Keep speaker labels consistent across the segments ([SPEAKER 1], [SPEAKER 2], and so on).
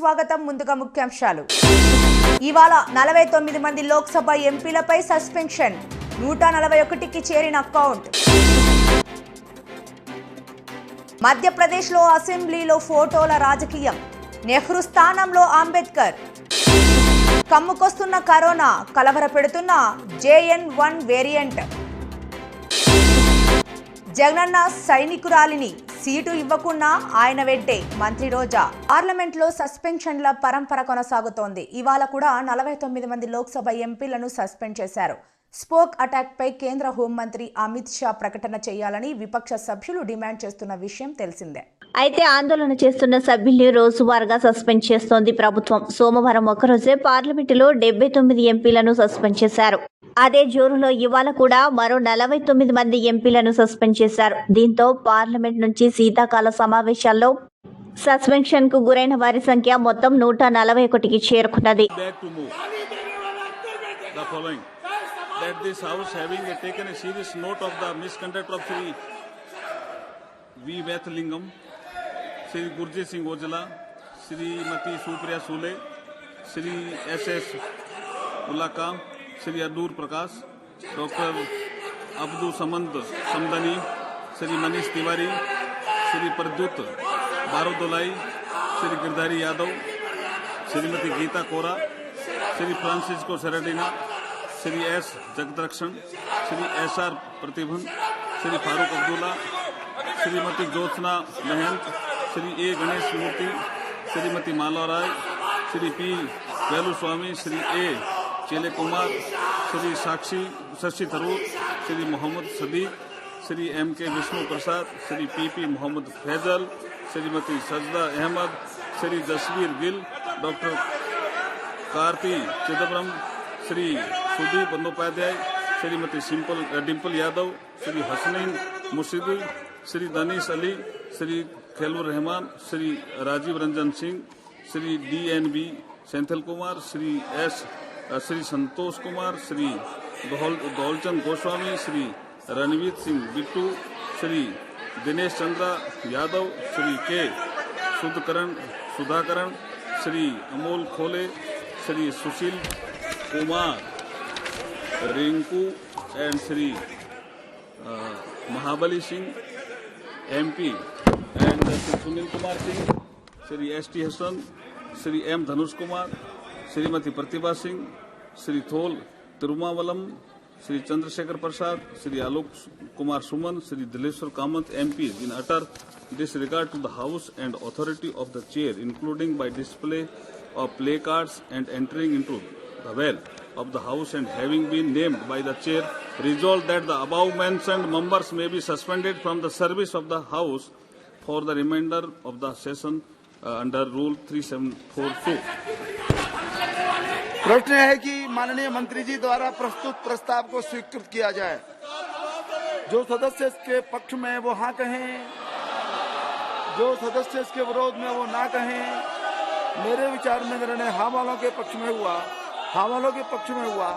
[SPEAKER 1] స్వాగతం. ముందుగా ముఖ్యాంశాలు. ఇవాళ 49 మంది లోక్సభ ఎంపీలపై సస్పెన్షన్, 141కి చేరిన కౌంట్. మధ్యప్రదేశ్లో అసెంబ్లీలో ఫోటోల రాజకీయం, నెహ్రూ స్థానంలో అంబేద్కర్. కమ్ముకొస్తున్న కరోనా, కలవరపెడుతున్న JN1 వేరియంట్. జగనన్న సైనికురాలిని సీటు ఇవ్వకున్నా ఆయన వెంటే మంత్రి రోజా. పార్లమెంట్లో సస్పెన్షన్ల పరంపర కొనసాగుతోంది. ఇవాళ కూడా 49 మంది లోక్సభ ఎంపీలను సస్పెండ్ చేశారు. స్పోక్ అటాక్ పై కేంద్ర హోంమంత్రి అమిత్ షా ప్రకటన చేయాలని విపక్ష సభ్యులు డిమాండ్ చేస్తున్న విషయం తెలిసిందే.
[SPEAKER 2] అయితే ఆందోళన చేస్తున్న సభ్యుల్ని రోజువారీగా సస్పెండ్ చేస్తోంది ప్రభుత్వం. సోమవారం ఒక్కరోజే పార్లమెంటులో 79 ఎంపీలను సస్పెండ్ చేశారు. అదే జోరులో ఇవాళ కూడా మరో 49 మంది ఎంపీలను సస్పెండ్ చేశారు. దీంతో పార్లమెంట్ నుంచి శీతాకాల సమావేశాల్లో సస్పెన్షన్ కు గురైన వారి సంఖ్య మొత్తం 141కి చేరుకున్నది.
[SPEAKER 3] That this house having taken a serious note of the misconduct of Sri V. Vethlingam, Sri Gurjit Singh Ojala, Srimati Supriya Sule, Sri S.S. Ulaka, Sri Adur Prakash, Dr. Abdul Samand Samdani, Sri Manish Tiwari, Sri Pradyut Barodolai, Sri Girdhari Yadav, Srimati Geeta Kora, Sri Francisco Saradina, Shri S Jagadrakshan, Shri SR Pratibhan, Shri Farooq Abdullah, Shrimati Jyotsna Mahant, Shri A Ganesh Murthy, Shrimati Mala Rai, Shri P Veluswamy, Shri A Chella Kumar, Shri Sakshi Shashi Tharoor, Shri Mohammad Sadiq, Shri MK Vishnu Prasad, Shri PP Mohammad Faizal, Shrimati Sajda Ahmed, Shri Jasbir Gill, doctor Karti Chidambaram, Shri Sudip Bandyopadhyay, Shrimati Dimple Yadav, Shri Hasnain Murshidi, Shri Danish Ali, Shri Khailur Rahman, Shri Rajiv Ranjan Singh, Shri DNB Senthil Kumar, Shri Santosh Kumar, Shri Daulchand Goswami, Shri Ranveer Singh Bittu, Shri Dinesh Chandra Yadav, Shri K Sudhakaran, Shri Amol Kolhe, Shri Sushil Kumar Rinku and Shri Mahabali Singh MP and Shri Sunil Kumar Singh, Shri ST Hasan, Shri M Dhanush Kumar, Shrimati Pratibha Singh, Shri Thol Thirumavalam, Shri Chandrashekhar Prasad, Shri Alok Kumar Suman, Shri Dileshwar Kamait MP in utter disregard to the house and authority of the chair, including by display of placards and entering into the well of the house and having been named by the chair, resolved that the above mentioned members may be suspended from the service of the house for the remainder of the session under Rule 3742.
[SPEAKER 4] प्रश्न है कि माननीय मंत्री जी द्वारा प्रस्तुत प्रस्ताव को स्वीकृत किया जाए। जो सदस्य इसके पक्ष में वो हाँ कहें, जो सदस्य इसके विरोध में वो ना कहें। मेरे विचार में निर्णय हाँ वालों के पक्ष में हुआ, हाँ वालों के पक्ष में हुआ,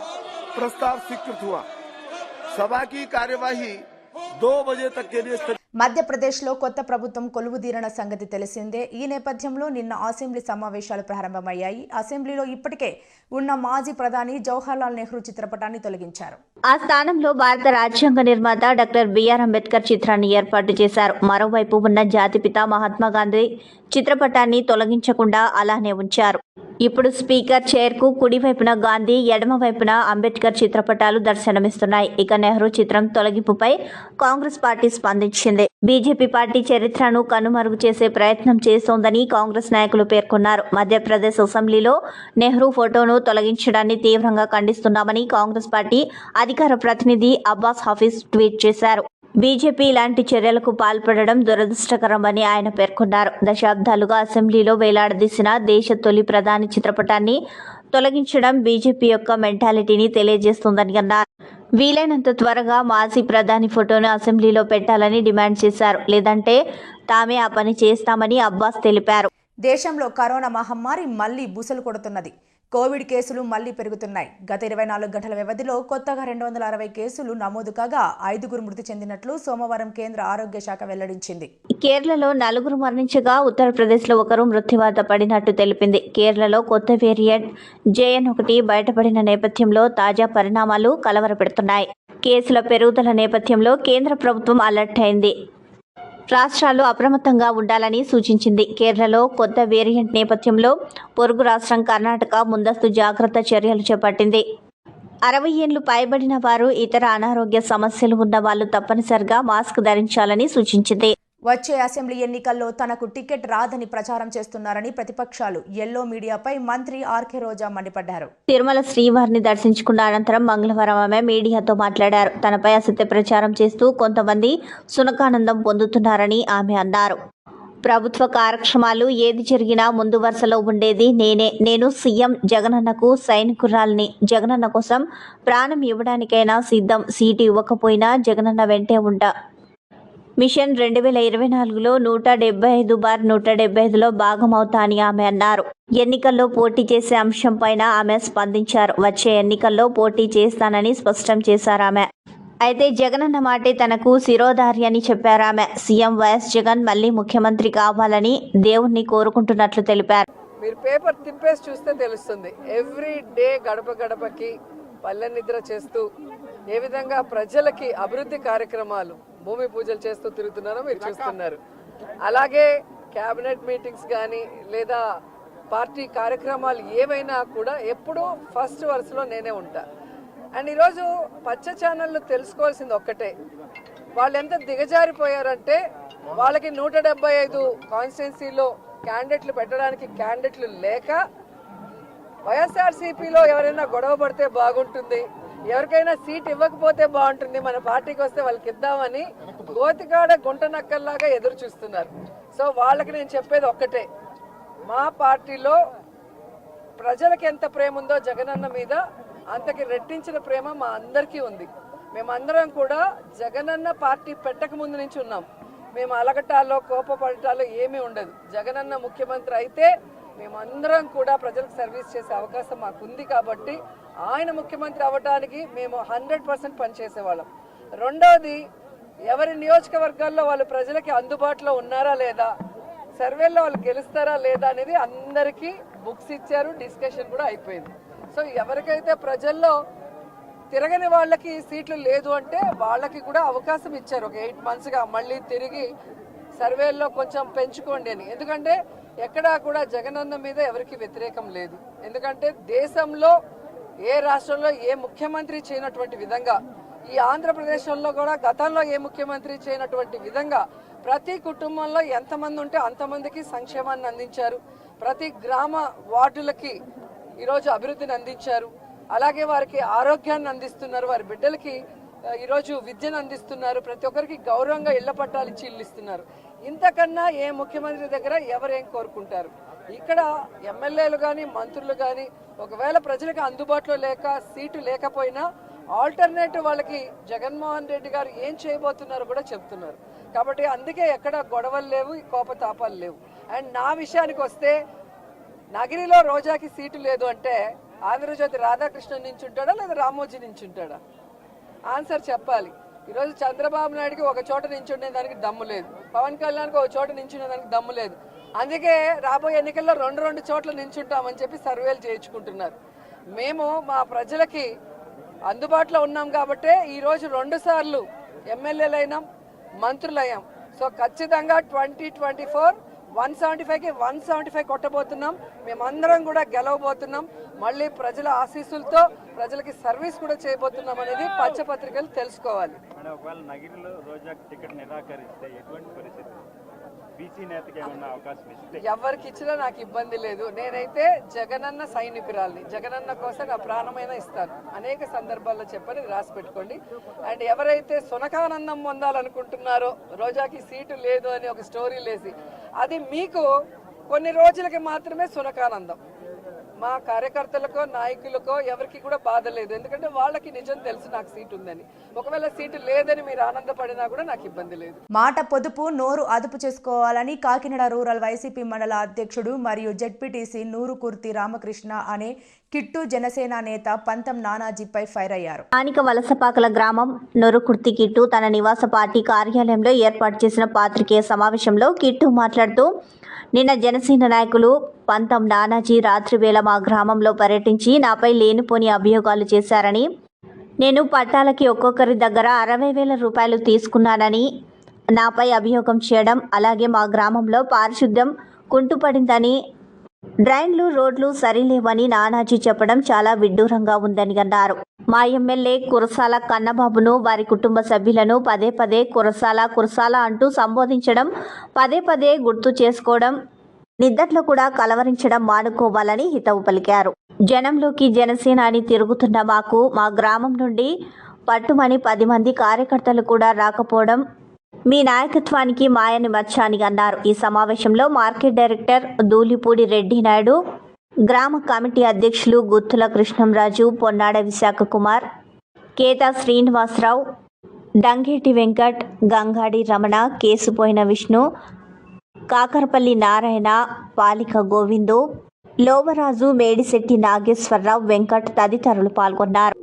[SPEAKER 4] प्रस्ताव स्वीकृत हुआ। सभा की कार्यवाही 2 बजे तक के लिए
[SPEAKER 1] మధ్యప్రదేశ్లో కొత్త ప్రభుత్వం కొలువుదీరిన సంగతి తెలిసిందే. ఈ నేపథ్యంలో నిన్న అసెంబ్లీ సమావేశాలు ప్రారంభమయ్యాయి. అసెంబ్లీలో ఇప్పటికే ఉన్న మాజీ ప్రధాని జవహర్లాల్ నెహ్రూ చిత్రపటాన్ని తొలగించారు.
[SPEAKER 2] ఆ స్థానంలో భారత రాజ్యాంగ నిర్మాత డాక్టర్ బిఆర్ అంబేద్కర్ చిత్రాన్ని ఏర్పాటు చేశారు. మరోవైపు ఉన్న జాతిపిత మహాత్మా గాంధీ చిత్రపటాన్ని తొలగించకుండా అలానే ఉంచారు. ఇప్పుడు స్పీకర్ చైర్ కు కుడివైపున గాంధీ, ఎడమ వైపున అంబేద్కర్ చిత్రపటాలు దర్శనమిస్తున్నాయి. ఇక నెహ్రూ చిత్రం తొలగింపుపై కాంగ్రెస్ పార్టీ స్పందించింది. బీజేపీ పార్టీ చరిత్రను కనుమరుగు చేసే ప్రయత్నం చేస్తోందని కాంగ్రెస్ నాయకులు పేర్కొన్నారు. మధ్యప్రదేశ్ అసెంబ్లీలో నెహ్రూ ఫోటోను తొలగించడాన్ని తీవ్రంగా ఖండిస్తున్నామని కాంగ్రెస్ పార్టీ అధికార ప్రతినిధి అబ్బాస్ హఫీజ్ ట్వీట్ చేశారు. బీజేపీ ఇలాంటి చర్యలకు పాల్పడడం దురదృష్టకరమని ఆయన పేర్కొన్నారు. దశాబ్దాలుగా అసెంబ్లీలో వేలాడదీసిన దేశ తొలి ప్రధాని చిత్రపటాన్ని తొలగించడం బీజేపీ యొక్క మెంటాలిటీని తెలియజేస్తుందని అన్నారు. వీలైనంత త్వరగా మాజీ ప్రధాని ఫోటోను అసెంబ్లీలో పెట్టాలని డిమాండ్ చేశారు. లేదంటే తామే ఆ పని చేస్తామని అబ్బాస్ తెలిపారు.
[SPEAKER 1] దేశంలో కరోనా మహమ్మారి మళ్లీ బుసలు కొడుతున్నది. కోవిడ్ కేసులు మళ్లీ పెరుగుతున్నాయి. గత 24 గంటల వ్యవధిలో కొత్తగా 260 కేసులు నమోదు కాగా 5గురు మృతి చెందినట్లు సోమవారం కేంద్ర ఆరోగ్య శాఖ వెల్లడించింది.
[SPEAKER 2] కేరళలో 4 మరణించగా ఉత్తరప్రదేశ్లో 1 మృత్యువాత పడినట్టు తెలిపింది. కేరళలో కొత్త వేరియంట్ JN1 బయటపడిన నేపథ్యంలో తాజా పరిణామాలు కలవరపెడుతున్నాయి. కేసుల పెరుగుదల నేపథ్యంలో కేంద్ర ప్రభుత్వం అలర్ట్ అయింది. రాష్ట్రాలు అప్రమత్తంగా ఉండాలని సూచించింది. కేరళలో కొత్త వేరియంట్ నేపథ్యంలో పొరుగు రాష్ట్రం కర్ణాటక ముందస్తు జాగ్రత్త చర్యలు చేపట్టింది. 60 ఏళ్లు పైబడిన వారు, ఇతర అనారోగ్య సమస్యలు ఉన్న వాళ్ళు తప్పనిసరిగా మాస్క్ ధరించాలని సూచించింది.
[SPEAKER 1] వచ్చే అసెంబ్లీ ఎన్నికల్లో తనకు టికెట్ రాదని ప్రచారం చేస్తున్నారని ప్రతిపక్షాలు ఎల్లో మీడియాపై మంత్రి ఆర్కే రోజా మండిపడ్డారు.
[SPEAKER 2] తిరుమల శ్రీవారిని దర్శించుకున్న అనంతరం మంగళవారం ఆమె మీడియాతో మాట్లాడారు. తనపై అసత్య ప్రచారం చేస్తూ కొంతమంది సునకానందం పొందుతున్నారని ఆమె అన్నారు. ప్రభుత్వ కార్యక్రమాలు ఏది జరిగినా ముందు వరుసలో ఉండేది నేనే. నేను సీఎం జగనన్నకు సైనికురాల్ని. జగనన్న కోసం ప్రాణం ఇవ్వడానికైనా సిద్ధం. సీటు ఇవ్వకపోయినా జగనన్న వెంటే ఉంటా. మిషన్ 2024లో 175/175లో భాగమవుతా అని ఆమె అన్నారు. ఎన్నికల్లో పోటీ చేసే అంశంపైన ఆమె స్పందించారు. వచ్చే ఎన్నికల్లో పోటీ చేస్తానని స్పష్టం చేశారామె. అయితే జగనన్న మాటే తనకు శిరోధారి అని చెప్పారామె. సీఎం వైఎస్ జగన్ మళ్లీ ముఖ్యమంత్రి కావాలని దేవుణ్ణి కోరుకుంటున్నట్లు తెలిపారు.
[SPEAKER 5] మీరు పేపర్ తిప్పేసి చూస్తే తెలుస్తుంది. ఎవ్రీ డే గడప గడపకి పల్లె నిద్ర చేస్తూ ఏ విధంగా ప్రజలకి అభివృద్ధి కార్యక్రమాలు, భూమి పూజలు చేస్తూ తిరుగుతున్నారో మీరు చూస్తున్నారు. అలాగే క్యాబినెట్ మీటింగ్స్ కానీ లేదా పార్టీ కార్యక్రమాలు ఏవైనా కూడా ఎప్పుడూ ఫస్ట్ వరుసలో నేనే ఉంటా. అండ్ ఈరోజు పచ్చ ఛానళ్ళు తెలుసుకోవాల్సింది ఒక్కటే, వాళ్ళు ఎంత దిగజారిపోయారంటే వాళ్ళకి 175 కాన్స్టిట్యున్సీలో క్యాండిడేట్లు పెట్టడానికి క్యాండిడేట్లు లేక వైఎస్ఆర్సీపీలో ఎవరైనా గొడవ పడితే బాగుంటుంది, ఎవరికైనా సీట్ ఇవ్వకపోతే బాగుంటుంది, మన పార్టీకి వస్తే వాళ్ళకి ఇద్దామని గోతికాడ గుంట నక్కల్లాగా ఎదురు చూస్తున్నారు. సో వాళ్ళకి నేను చెప్పేది ఒక్కటే, మా పార్టీలో ప్రజలకి ఎంత ప్రేమ ఉందో జగనన్న మీద అంతకి రెట్టించిన ప్రేమ మా అందరికీ ఉంది. మేమందరం కూడా జగనన్న పార్టీ పెట్టక ముందు నుంచి ఉన్నాం. మేము అలగటాల్లో కోపపడటాల్లో ఏమీ ఉండదు. జగనన్న ముఖ్యమంత్రి అయితే మేమందరం కూడా ప్రజలకు సర్వీస్ చేసే అవకాశం మాకుంది కాబట్టి ఆయన ముఖ్యమంత్రి అవ్వడానికి మేము 100% పనిచేసేవాళ్ళం. రెండవది, ఎవరి నియోజకవర్గాల్లో వాళ్ళు ప్రజలకి అందుబాటులో ఉన్నారా లేదా, సర్వేల్లో వాళ్ళు గెలుస్తారా లేదా అనేది అందరికీ బుక్స్ ఇచ్చారు, డిస్కషన్ కూడా అయిపోయింది. సో ఎవరికైతే ప్రజల్లో తిరగని వాళ్ళకి సీట్లు లేదు అంటే వాళ్ళకి కూడా అవకాశం ఇచ్చారు. ఒక 8 monthsగా మళ్ళీ తిరిగి సర్వేల్లో కొంచెం పెంచుకోండి అని. ఎందుకంటే ఎక్కడా కూడా జగనన్న మీద ఎవరికి వ్యతిరేకం లేదు. ఎందుకంటే దేశంలో ఏ రాష్ట్రంలో ఏ ముఖ్యమంత్రి చేయనటువంటి విధంగా, ఈ ఆంధ్రప్రదేశ్లో కూడా గతంలో ఏ ముఖ్యమంత్రి చేయనటువంటి విధంగా ప్రతి కుటుంబంలో ఎంతమంది ఉంటే అంతమందికి సంక్షేమాన్ని అందించారు. ప్రతి గ్రామ వార్డులకి ఈరోజు అభివృద్ధిని అందించారు. అలాగే వారికి ఆరోగ్యాన్ని అందిస్తున్నారు, వారి బిడ్డలకి ఈరోజు విద్యను అందిస్తున్నారు, ప్రతి ఒక్కరికి గౌరవంగా ఇళ్ల పట్టాలు ఇచ్చి ఇల్లు ఇస్తున్నారు. ఇంతకన్నా ఏ ముఖ్యమంత్రి దగ్గర ఎవరేం కోరుకుంటారు? ఇక్కడ ఎమ్మెల్యేలు కానీ మంత్రులు కానీ ఒకవేళ ప్రజలకు అందుబాటులో లేక సీటు లేకపోయినా ఆల్టర్నేటివ్ వాళ్ళకి జగన్మోహన్ రెడ్డి గారు ఏం చేయబోతున్నారో కూడా చెప్తున్నారు. కాబట్టి అందుకే ఎక్కడ గొడవలు లేవు, కోపతాపాలు లేవు. అండ్ నా విషయానికి వస్తే, నగిరిలో రోజాకి సీటు లేదు అంటే ఆంధ్రజ్యోతి రాధాకృష్ణన్ నుంచి ఉంటాడా లేదా రామోజీ నుంచి ఉంటాడా? ఆన్సర్ చెప్పాలి. ఈరోజు చంద్రబాబు నాయుడుకి ఒక చోట నించుండే దానికి దమ్ము లేదు, పవన్ కళ్యాణ్కి ఒక చోట నించునే దానికి దమ్ము లేదు. అందుకే రాబోయే ఎన్నికల్లో 2 చోట్ల నించుంటామని చెప్పి సర్వేలు చేయించుకుంటున్నారు. మేము మా ప్రజలకి అందుబాటులో ఉన్నాం కాబట్టే ఈరోజు 2 సార్లు ఎమ్మెల్యేలైనాం, మంత్రులయ్యాం. సో ఖచ్చితంగా 2024 175కి 175 కొట్టబోతున్నాం. మేమందరం కూడా గెలవబోతున్నాం. మళ్ళీ ప్రజల ఆశీస్సులతో ప్రజలకి సర్వీస్ కూడా చేయబోతున్నాం అనేది పచ్చపత్రికలు తెలుసుకోవాలి.
[SPEAKER 6] ఒకవేళ నగిరిలో రోజాకి టికెట్ నిరాకరిస్తే ఎటువంటి పరిస్థితి? బీసీ నేతకి ఏమన్నా అవకాశం ఇస్తే? ఎవరికి
[SPEAKER 5] ఇచ్చినా నాకు ఇబ్బంది లేదు. నేనైతే జగనన్న సైనికురాల్ని, జగనన్న కోసం నా ప్రాణమైనా ఇస్తాను. అనేక సందర్భాల్లో చెప్పని రాసి పెట్టుకోండి. అండ్ ఎవరైతే సునకానందం పొందాలనుకుంటున్నారో, రోజాకి సీటు లేదు అని ఒక స్టోరీ లేసి, అది మీకు కొన్ని రోజులకి మాత్రమే సునకానందం. మా కార్యకర్తలకో నాయకులకో ఎవరికి కూడా బాధ లేదు. ఎందుకంటే వాళ్ళకి నిజం తెలుసు నాకు సీట్ ఉందని. ఒకవేళ సీటు లేదని మీరు ఆనందపడినా కూడా నాకు ఇబ్బంది లేదు.
[SPEAKER 1] మాట పొదుపు నోరు అదుపు చేసుకోవాలని కాకినాడ రూరల్ వైసీపీ మండల అధ్యక్షుడు మరియు జెడ్పీటీసీ నూరుకుర్తి రామకృష్ణ అనే కిట్టు జనసేన నేత పంతం నానాజీపై ఫైర్ అయ్యారు.
[SPEAKER 2] స్థానిక వలసపాకల గ్రామం నొరుకుర్తి కిట్టు తన నివాస పార్టీ కార్యాలయంలో ఏర్పాటు చేసిన పాత్రికేయ సమావేశంలో కిట్టు మాట్లాడుతూ, నిన్న జనసేన నాయకులు పంతం నానాజీ రాత్రివేళ మా గ్రామంలో పర్యటించి నాపై లేనిపోని అభియోగాలు చేశారని, నేను పట్టాలకి ఒక్కొక్కరి దగ్గర 60,000 రూపాయలు తీసుకున్నానని నాపై అభియోగం చేయడం, అలాగే మా గ్రామంలో పారిశుద్ధ్యం కుంటుపడిందని, డ్రైన్లు రోడ్లు సరిలేవని నానాజీ చెప్పడం చాలా విడ్డూరంగా ఉందని అన్నారు. మా ఎమ్మెల్యే కురసాల కన్నబాబును వారి కుటుంబ సభ్యులను పదే పదే కురసాల అంటూ సంబోధించడం, పదే పదే గుర్తు చేసుకోవడం, నిద్దట్లో కూడా కలవరించడం మానుకోవాలని హితవు పలికారు. జనంలోకి జనసేన అని తిరుగుతున్న మాకు మా గ్రామం నుండి పట్టుమని 10 మంది కార్యకర్తలు కూడా రాకపోవడం మీ నాయకత్వానికి మాయని మచ్చ అని అన్నారు. ఈ సమావేశంలో మార్కెట్ డైరెక్టర్ దూలిపూడి రెడ్డి నాయుడు, గ్రామ కమిటీ అధ్యక్షులు గుత్తుల కృష్ణంరాజు, పొన్నాడ విశాఖ కుమార్, కేతా శ్రీనివాసరావు, డంగేటి వెంకట్, గంగాడి రమణ, కేసుపోయిన విష్ణు, కాకరపల్లి నారాయణ, పాలిక గోవిందు, లోవరాజు, మేడిశెట్టి నాగేశ్వరరావు, వెంకట్ తదితరులు పాల్గొన్నారు.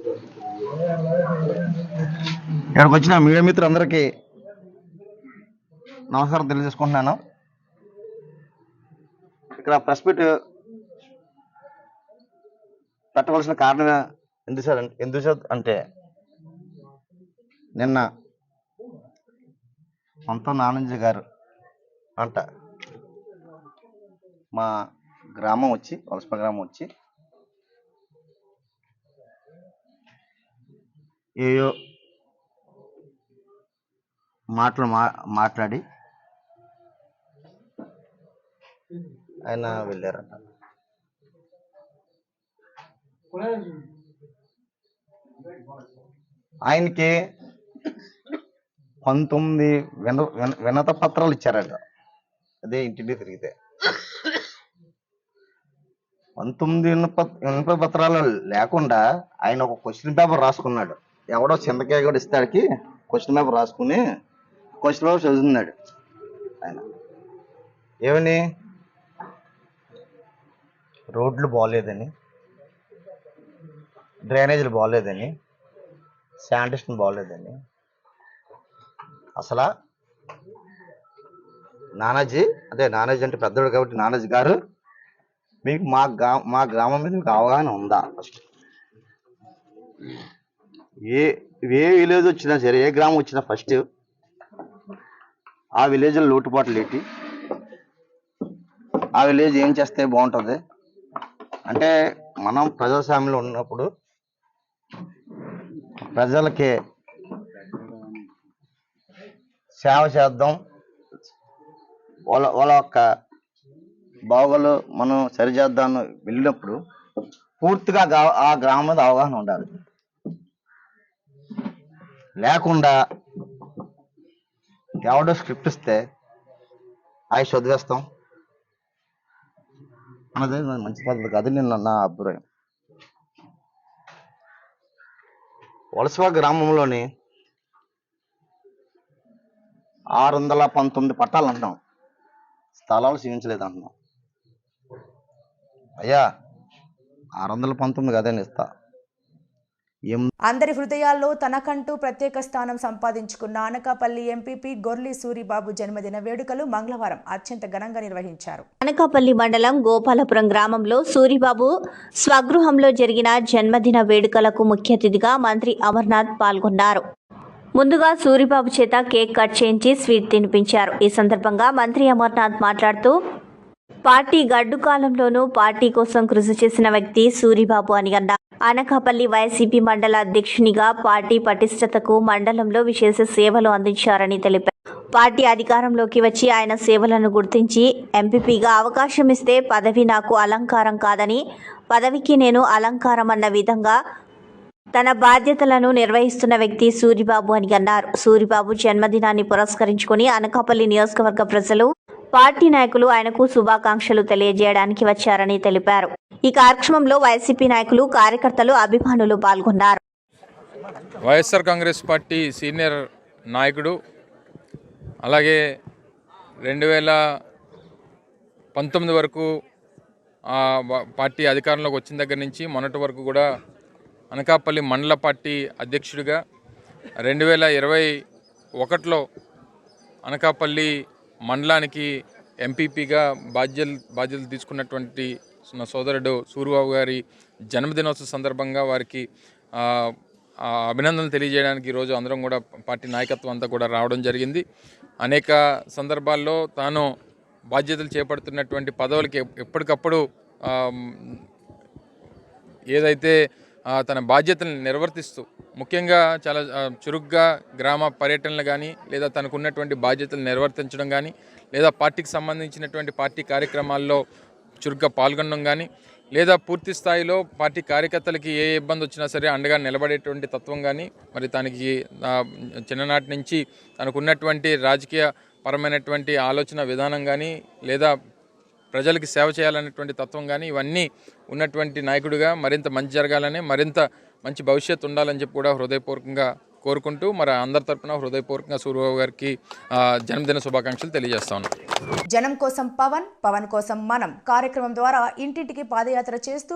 [SPEAKER 7] ఇక్కడికి వచ్చిన మీడియా మిత్రులందరికీ నమస్కారం తెలియజేసుకుంటున్నాను. ఇక్కడ ప్రెస్ మీట్ పెట్టవలసిన కారణం ఎందుకు అంటే, నిన్న పంతం నానాజీ గారు అంట మా గ్రామం వచ్చి, వలసప గ్రామం వచ్చి ఏయో మాటలు మాట్లాడి ఆయన వెళ్ళారంట. ఆయనకి 19 వినత పత్రాలు ఇచ్చారంట. అదే ఇంటింటి తిరిగితే 19 వినత పత్రాలు లేకుండా ఆయన ఒక క్వశ్చన్ పేపర్ రాసుకున్నాడు. ఎవడో చింతకాయ కూడా ఇస్తాడికి క్వశ్చన్ పేపర్ రాసుకుని క్వశ్చన్ పేపర్ చదువుతున్నాడు. ఆయన ఏమని, రోడ్లు బాగోలేదని, డ్రైనేజీలు బాగోలేదని, శానిటేషన్ బాగోలేదని. అసలు నానాజీ అంటే పెద్దోడు కాబట్టి, నానాజీ గారు మీకు మా గ్రామం మీద మీకు అవగాహన ఉందా? ఫస్ట్ ఏ విలేజ్ వచ్చినా సరే, ఏ గ్రామం వచ్చినా ఫస్ట్ ఆ విలేజ్లో లోటుపాట్లు ఏంటి, ఆ విలేజ్ ఏం చేస్తే బాగుంటుంది అంటే, మనం ప్రజాస్వామ్యంలో ఉన్నప్పుడు ప్రజలకి సేవ చేద్దాం, వాళ్ళ యొక్క బాగోలు మనం సరిచేద్దాం వెళ్ళినప్పుడు పూర్తిగా ఆ గ్రామం మీద అవగాహన ఉండాలి. లేకుండా ఎవడో స్క్రిప్ట్ ఇస్తే అవి చదివేస్తాం అన్నది మంచి పద్ధతి కాదు. నేను నా అభిప్రాయం. వలస గ్రామంలోని 619 పట్టాలు అంటున్నాం, స్థలాలు చూపించలేదు అంటున్నాం. అయ్యా 619 కదండి ఇస్తా.
[SPEAKER 1] అందరి హృదయాల్లో తనకంటూ ప్రత్యేక స్థానం సంపాదించుకున్న అనకాపల్లి ఎంపీపీ గొర్లి సూరిబాబు జన్మదిన వేడుకలు మంగళవారం అత్యంత ఘనంగా నిర్వహించారు.
[SPEAKER 2] అనకాపల్లి మండలం గోపాలపురం గ్రామంలో సూరిబాబు స్వగృహంలో జరిగిన జన్మదిన వేడుకలకు ముఖ్య అతిథిగా మంత్రి అమర్నాథ్ పాల్గొన్నారు. ముందుగా సూరిబాబు చేత కేక్ కట్ చేయించి స్వీట్ తినిపించారు. ఈ సందర్భంగా మంత్రి అమర్నాథ్ మాట్లాడుతూ, పార్టీ గడ్డు కాలంలోనూ పార్టీ కోసం కృషి చేసిన వ్యక్తి సూరిబాబు అని అన్నారు. అనకాపల్లి వైసీపీ మండల అధ్యక్షునిగా పార్టీ పటిష్టతకు మండలంలో విశేష సేవలు అందించారని తెలిపారు. పార్టీ అధికారంలోకి వచ్చి ఆయన సేవలను గుర్తించి ఎంపీపీగా అవకాశం ఇస్తే పదవి నాకు అలంకారం కాదని, పదవికి నేను అలంకారం అన్న విధంగా తన బాధ్యతలను నిర్వహిస్తున్న వ్యక్తి సూరిబాబు అని అన్నారు. సూరిబాబు జన్మదినాన్ని పురస్కరించుకుని అనకాపల్లి నియోజకవర్గ ప్రజలు పార్టీ నాయకులు ఆయనకు శుభాకాంక్షలు తెలియజేయడానికి వచ్చారని తెలిపారు. ఈ కార్యక్రమంలో వైసీపీ నాయకులు, కార్యకర్తలు, అభిమానులు పాల్గొన్నారు.
[SPEAKER 8] వైఎస్ఆర్ కాంగ్రెస్ పార్టీ సీనియర్ నాయకుడు, అలాగే 2019 వరకు పార్టీ అధికారంలోకి వచ్చిన దగ్గర నుంచి మొన్నటి వరకు కూడా అనకాపల్లి మండల పార్టీ అధ్యక్షుడిగా, 2021లో అనకాపల్లి మండలానికి ఎంపీపీగా బాధ్యతలు తీసుకున్నటువంటి నా సోదరుడు సూరిబాబు గారి జన్మదినోత్సవ సందర్భంగా వారికి అభినందనలు తెలియజేయడానికి ఈరోజు అందరం కూడా పార్టీ నాయకత్వం అంతా కూడా రావడం జరిగింది. అనేక సందర్భాల్లో తాను బాధ్యతలు చేపడుతున్నటువంటి పదవులకి ఎప్పటికప్పుడు ఏదైతే తన బాధ్యతలను నిర్వర్తిస్తూ, ముఖ్యంగా చాలా చురుగ్గా గ్రామ పర్యటనలు కానీ, లేదా తనకున్నటువంటి బాధ్యతలు నిర్వర్తించడం కానీ, లేదా పార్టీకి సంబంధించినటువంటి పార్టీ కార్యక్రమాల్లో చురుగ్గా పాల్గొనడం కానీ, లేదా పూర్తి స్థాయిలో పార్టీ కార్యకర్తలకి ఏ ఇబ్బంది వచ్చినా సరే అండగా నిలబడేటువంటి తత్వం కానీ, మరి తనకి చిన్ననాటి నుంచి తనకున్నటువంటి రాజకీయ పరమైనటువంటి ఆలోచన విధానం కానీ, లేదా ప్రజలకి సేవ చేయాలనేటువంటి తత్వం కానీ, ఇవన్నీ ఉన్నటువంటి నాయకుడిగా మరింత మంచి జరగాలని, మరింత మంచి భవిష్యత్తు ఉండాలని చెప్పి కూడా హృదయపూర్వకంగా కోరుకుంటూ, మరి అందరి తరపున హృదయపూర్వకంగా సూరిబాబు గారికి జన్మదిన శుభాకాంక్షలు తెలియజేస్తా ఉన్నాం.
[SPEAKER 1] జనం కోసం పవన్, పవన్ కోసం మనం కార్యక్రమం ద్వారా ఇంటింటికి పాదయాత్ర చేస్తూ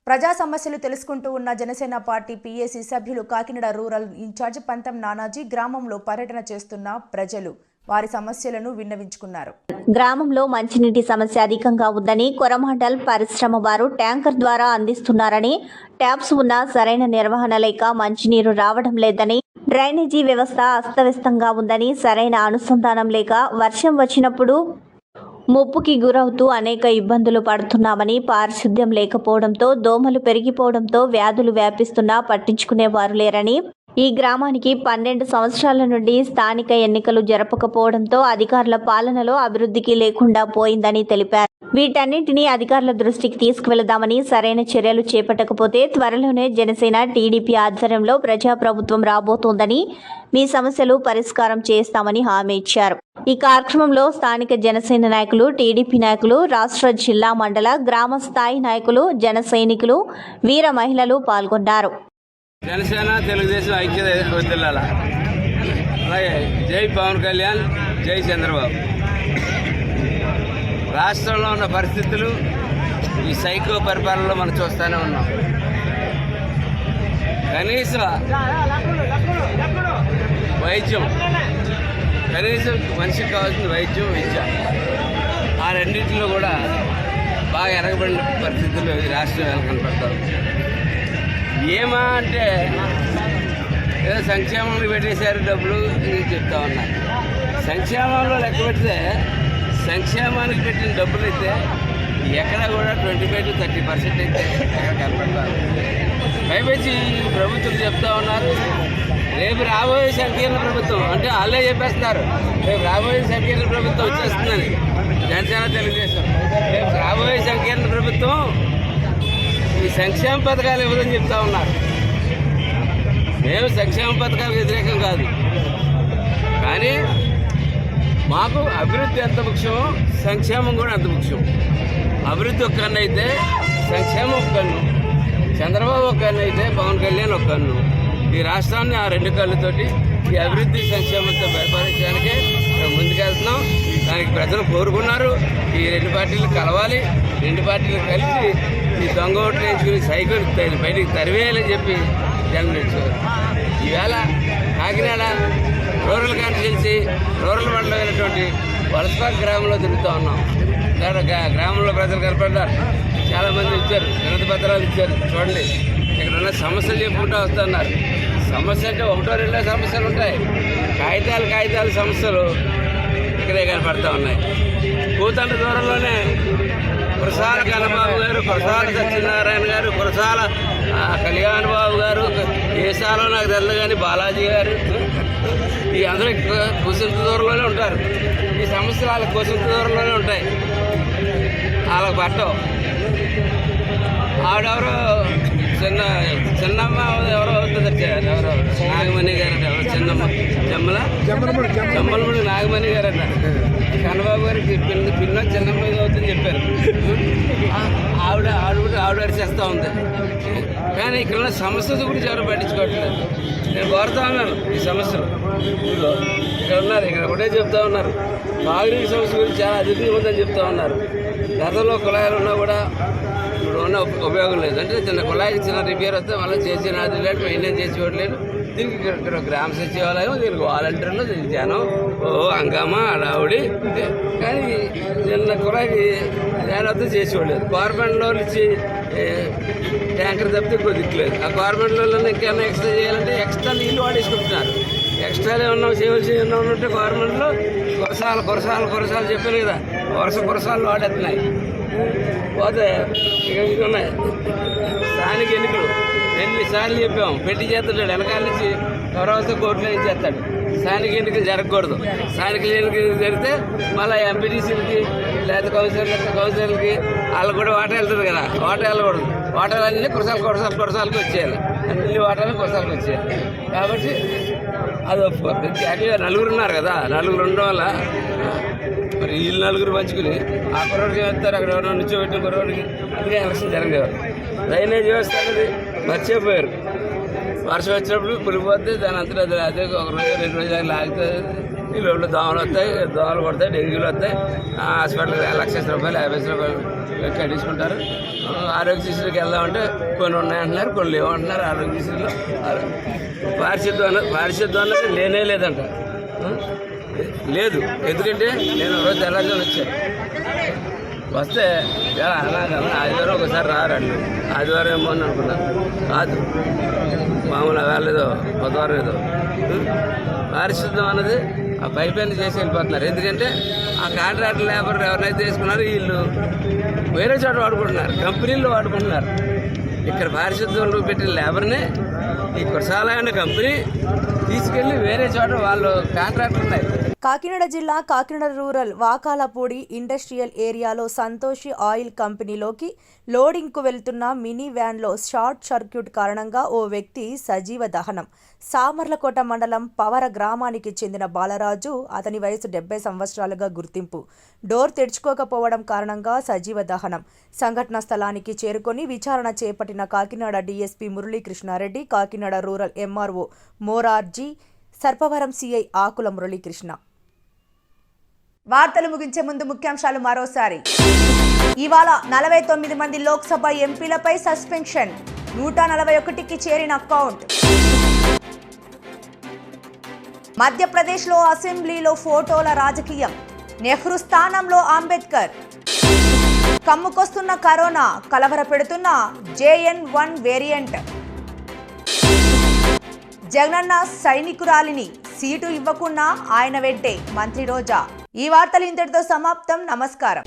[SPEAKER 1] ప్రజా సమస్యలు తెలుసుకుంటూ ఉన్న జనసేన పార్టీ పీఏసీ సభ్యులు కాకినాడ రూరల్ ఇన్ఛార్జ్ పంతం నానాజీ గ్రామంలో పర్యటన చేస్తున్న ప్రజలు వారి సమస్యలను విన్నవించుకున్నారు.
[SPEAKER 2] గ్రామంలో మంచినీటి సమస్య అధికంగా ఉందని, కొరమాండల్ పరిశ్రమ వారు ట్యాంకర్ ద్వారా అందిస్తున్నారని, ట్యాప్స్ ఉన్నా సరైన నిర్వహణ లేక మంచినీరు రావడం లేదని, డ్రైనేజీ వ్యవస్థ అస్తవ్యస్తంగా ఉందని, సరైన అనుసంధానం లేక వర్షం వచ్చినప్పుడు ముప్పుకి గురవుతూ అనేక ఇబ్బందులు పడుతున్నామని, పారిశుద్ధ్యం లేకపోవడంతో, దోమలు పెరిగిపోవడంతో వ్యాధులు వ్యాపిస్తున్నా పట్టించుకునేవారు లేరని, ఈ గ్రామానికి 12 సంవత్సరాల నుండి స్థానిక ఎన్నికలు జరపకపోవడంతో అధికారుల పాలనలో అభివృద్ధికి లేకుండా పోయిందని తెలిపారు. వీటన్నింటినీ అధికారుల దృష్టికి తీసుకువెళదామని, సరైన చర్యలు చేపట్టకపోతే త్వరలోనే జనసేన టీడీపీ ఆధ్వర్యంలో ప్రజాప్రభుత్వం రాబోతోందని, మీ సమస్యలు పరిష్కారం చేస్తామని హామీ ఇచ్చారు. ఈ కార్యక్రమంలో స్థానిక జనసేన నాయకులు, టీడీపీ నాయకులు, రాష్ట్ర, జిల్లా, మండల, గ్రామ స్థాయి నాయకులు, జన సైనికులు, వీర మహిళలు పాల్గొన్నారు.
[SPEAKER 9] జనసేన తెలుగుదేశం ఐక్యత వదిలాల. అలాగే జై పవన్ కళ్యాణ్, జై చంద్రబాబు. రాష్ట్రంలో ఉన్న పరిస్థితులు ఈ సైకో పరిపాలనలో మనం చూస్తూనే ఉన్నాం. కనీసం వైద్యం, కనీసం మనిషికి కావాల్సిన వైద్యం, విద్య, ఆ రెండింటిలో కూడా బాగా ఎరగబడిన పరిస్థితులు ఈ రాష్ట్రం కనపడతారు. ఏమా అంటే ఏదో సంక్షేమంలో పెట్టేశారు డబ్బులు చెప్తా ఉన్నారు. సంక్షేమంలో లెక్క పెడితే సంక్షేమానికి పెట్టిన డబ్బులు అయితే ఎక్కడ కూడా 25 to 30% అయితే ఎక్కడ కనపడతారు. పైపెచ్చి ప్రభుత్వం చెప్తా ఉన్నారు, రేపు రాబోయే సంకీర్ణ ప్రభుత్వం, అంటే వాళ్ళే చెప్పేస్తున్నారు రేపు రాబోయే సంకీర్ణ ప్రభుత్వం వచ్చేస్తుందని. జనసేన తెలుగుదేశం రేపు రాబోయే సంకీర్ణ ప్రభుత్వం ఈ సంక్షేమ పథకాలు ఇవ్వదని చెప్తా ఉన్నారు. మేము సంక్షేమ పథకాలకు వ్యతిరేకం కాదు, కానీ మాకు అభివృద్ధి ఎంత ముఖ్యమో సంక్షేమం కూడా అంత ముఖ్యం. అభివృద్ధి ఒక కన్ను అయితే సంక్షేమం ఒక కన్ను, చంద్రబాబు ఒక కన్ను అయితే పవన్ కళ్యాణ్ ఒక కన్ను. ఈ రాష్ట్రాన్ని ఆ 2 కళ్ళతోటి ఈ అభివృద్ధి సంక్షేమంతో పరిపాలించడానికే మేము ముందుకెళ్తున్నాం. దానికి ప్రజలు కోరుకున్నారు. ఈ 2 పార్టీలు కలవాలి, 2 పార్టీలు కలిసి ఈ దొంగ ఓట్లు వేసుకుని సైకిల్ బయటికి తరివేయాలని చెప్పి జనం ఇచ్చారు. ఈవేళ కాకినాడ రూరల్ కాన్స్టిట్యున్సీ రూరల్ మండలం అయినటువంటి వలసపాక గ్రామంలో తిరుగుతూ ఉన్నాం. గ్రామంలో ప్రజలు కనపడ్డారు, చాలామంది ఇచ్చారు, వినతి పత్రాలు ఇచ్చారు. చూడండి, ఇక్కడ ఉన్న సమస్యలు చెప్పుకుంటూ వస్తున్నారు. సమస్య అంటే 1-2 సమస్యలు ఉంటాయి. కాగితాలు సమస్యలు ఇక్కడే కనపడుతూ ఉన్నాయి. కూతండ్ర దూరంలోనే కురసాల కన్నబాబు గారు, కురసాల సత్యనారాయణ గారు, కురసాల కళ్యాణ్ బాబు గారు, దేశాలో నాకు తెలియదు కానీ బాలాజీ గారు, ఈ అందరూ కుసింత దూరంలోనే ఉంటారు. ఈ సమస్యలు వాళ్ళకి కుసింత దూరంలోనే ఉంటాయి. వాళ్ళకి పట్టవు. ఆవిడెవరో చిన్నమ్మ ఎవరో అవుతుంది, ఎవరో నాగమణి గారు, ఎవరో చిన్నమ్మ జమ్మల అవునా? జమ్మలమూడి నాగమణి గారు అన్నారు చంద్రబాబు గారికి పిన్న చిన్నమ్మాయి అవుతుందని చెప్పారు. ఆవిడ అరిచేస్తూ ఉంది. కానీ ఇక్కడ ఉన్న సమస్యల గురించి ఎవరు పట్టించుకోవట్లేదు. నేను కోరుతా ఉన్నాను ఈ సమస్యలు ఇక్కడ ఉన్నారు, ఇక్కడ ఒకటే చెప్తా ఉన్నారు. తాగునీటి సమస్య గురించి చాలా అధికంగా ఉందని చెప్తా ఉన్నారు. గతంలో కుళాయిలు ఉన్నా కూడా ఇప్పుడు ఉన్న ఉపయోగం లేదు. అంటే చిన్న కుళాయికి చిన్న రిపేర్ వస్తే మళ్ళీ చేసి నాది లేదు, మెయింటైన్ చేసి ఇవ్వట్లేదు. దీనికి ఇక్కడ గ్రామ సచివాలయం, దీనికి వాలంటీర్లు, దీనికి జనం హంగామా హడావుడి. కానీ చిన్న కుళాయికి దాని వద్ద చేసి ఇవ్వలేదు. గవర్నమెంట్లో ఇచ్చి ట్యాంకర్ తప్పితే కొద్దిట్లేదు. ఆ గవర్నమెంట్లో ఇంకేమైనా ఎక్స్ట్రా చేయాలంటే ఎక్స్ట్రా నీళ్ళు వాడేసుకుంటున్నారు. ఎక్స్ట్రా ఏమన్నా చేయవలసి ఏమన్నా ఉన్నట్టు గవర్నమెంట్లో కురసాలు చెప్పాను కదా, కురసాలు వాడేస్తున్నాయి. పోతే ఇక ఉన్నాయి స్థానిక ఎన్నికలు ఎన్నిసార్లు చెప్పాము, పెట్టి చేస్తాడు వెనకాల నుంచి ఎవరైతే కోర్టులో ఏం చేస్తాడు. స్థానిక ఎన్నికలు జరగకూడదు. స్థానిక ఎన్నికలు జరిగితే మళ్ళీ ఎంపీటీసీలకి లేదా కౌన్సిలర్లకి వాళ్ళకి కూడా వాటా వెళ్తుంది కదా, వాటా వెళ్ళకూడదు. వాటాలన్నీ కురసాలకు వచ్చేయాలి, అన్ని వాటాలు కురసాలకు వచ్చేయాలి. కాబట్టి అది యాక్చువల్గా నలుగురు ఉన్నారు కదా, నలుగురు ఉండడం వల్ల మరి వీళ్ళు నలుగురు పంచుకుని ఆ కుర్రోడికి వేస్తారు, అక్కడ ఎవరైనా నుంచోబెట్టిన కుర్రోడికి. అందుకే ఎలక్షన్ జరగదు. డ్రైనేజ్ వ్యవస్థ అనేది మర్చిపోయారు. వర్షం వచ్చినప్పుడు పులిపోతే దాని అంతా అదే ఒక రోజు 2 రోజులు లాగితే ఈ లోపల దోమలు వస్తాయి, దోమలు పడతాయి, డెంగ్యూలు వస్తాయి. హాస్పిటల్ 1,00,000 రూపాయలు 50 రూపాయలు కట్టించుకుంటారు. ఆరోగ్యశ్రీకి వెళ్దామంటే కొన్ని ఉన్నాయంటున్నారు, కొన్ని లేవంటున్నారు. ఆరోగ్యశ్రీలో పారిశుద్ధం అన్నది లేనే లేదంట. లేదు, ఎందుకంటే నేను రోజు తెల్లారిజామున వచ్చాను. వస్తే ఆదివారం ఒకసారి రారండి, ఆదివారం ఏమో అని అనుకున్నాను. కాదు, మామూలు వేళేదో బుధవారం ఏదో. పారిశుద్ధం అన్నది ఆ పైప్ చేసి వెళ్ళిపోతున్నారు. ఎందుకంటే ఆ కాంట్రాక్ట్ లేబర్ ఎవరైతే తీసుకున్నారో వీళ్ళు వేరే చోట వాడుకుంటున్నారు, కంపెనీల్లో వాడుకుంటున్నారు. ఇక్కడ పారిశుద్ధంలో పెట్టిన లేబర్ని ఈ కురసాలయ కంపెనీ తీసుకెళ్లి వేరే చోట వాళ్ళు కాంట్రాక్ట్ ఉన్నాయి.
[SPEAKER 1] కాకినాడ జిల్లా కాకినాడ రూరల్ వాకాలపూడి ఇండస్ట్రియల్ ఏరియాలో సంతోషి ఆయిల్ కంపెనీలోకి లోడింగ్కు వెళ్తున్న మినీ వ్యాన్లో షార్ట్ సర్క్యూట్ కారణంగా ఓ వ్యక్తి సజీవ దహనం. సామర్లకోట మండలం పవర గ్రామానికి చెందిన బాలరాజు, అతని వయసు 70 సంవత్సరాలుగా గుర్తింపు. డోర్ తెరుచుకోకపోవడం కారణంగా సజీవ దహనం. సంఘటనా స్థలానికి చేరుకొని విచారణ చేపట్టిన Kakinada DSP Muralikrishna Reddy, Kakinada rural MRO Morarji, Sarpavaram CI Akula Muralikrishna. వార్తలు ముగించే ముందు ముఖ్యాంశాలు మరోసారి. ఇవాళ 49 మంది లోక్సభ ఎంపీలపై సస్పెన్షన్, 141కి చేరిన కౌంట్. మధ్యప్రదేశ్లో అసెంబ్లీలో ఫోటోల రాజకీయం, నెహ్రూ స్థానంలో అంబేద్కర్. కమ్ముకొస్తున్న కరోనా, కలవరపెడుతున్న JN1 వేరియంట్. జగనన్న సైనికురాలిని సీటు ఇవ్వకున్నా ఆయన వెంటే మంత్రి రోజా. ఈ వార్తలు ఇంతటితో సమాప్తం. నమస్కారం.